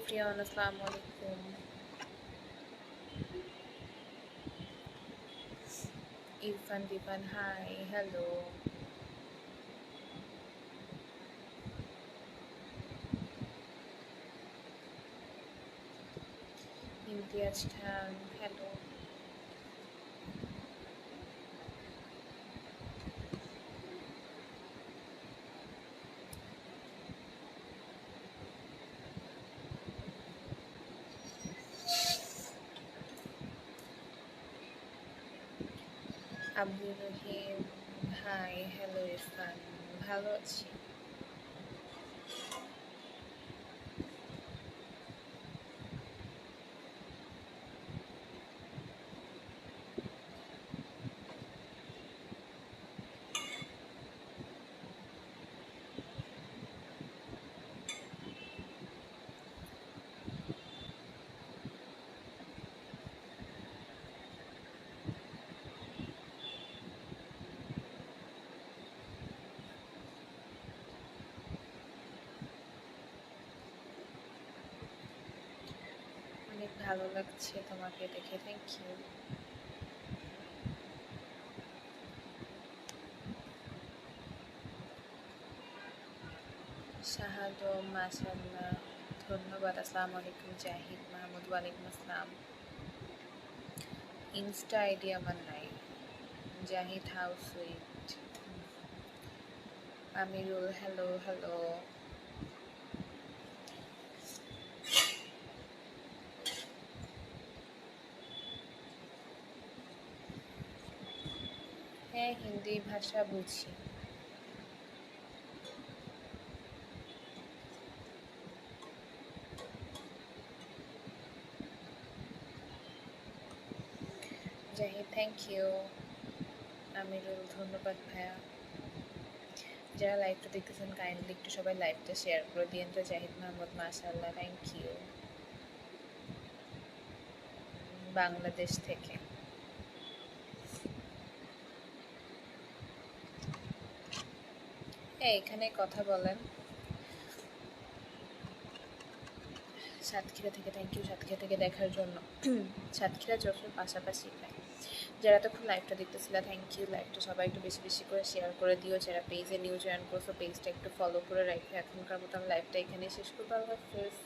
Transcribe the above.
Everyone, আসসালামু আলাইকুম। Irfan Diban, hi, hello. Imtiaz Khan, hello. Abdur Rahim, hi, hello Irfan. ভালো আছি। অনেক ভালো লাগছে তোমাকে দেখে, থ্যাংক ইউ। শাহাদম, মাশাআল্লাহ, ধন্যবাদ। আসসালামু আলাইকুম। জাহিদ মাহমুদ, ওয়ালাইকুম আসসালাম। ইনস্টা আইডি আমার নাই। Zahid, how sweet. Amirul, hello hello. হ্যাঁ, হিন্দি ভাষা বুঝি। Zahid, thank you. আমিরুল, ধন্যবাদ ভাইয়া। যারা লাইভটা দেখতেছেন কাইন্ডলি একটু সবাই লাইভটা শেয়ার করে দিন তো। জাহিদ মাহমুদ, মাশাআল্লাহ, থ্যাংক ইউ। বাংলাদেশ থেকে। হ্যাঁ, এখানে কথা বলেন। সাতক্ষীরা থেকে, থ্যাংক ইউ সাতক্ষীরা থেকে দেখার জন্য। সাতক্ষীরা যশোর পাশাপাশি প্রায়। যারা তখন লাইভটা দেখতেছিল, থ্যাংক ইউ। লাইভটা সবাই একটু বেশি বেশি করে শেয়ার করে দিও। যারা পেজে নিউ জয়েন করছো পেজটা একটু ফলো করে রাখো। এখনকার মতো আমি লাইভটা এখানেই শেষ করবো। আল্লাহ হাফেজ।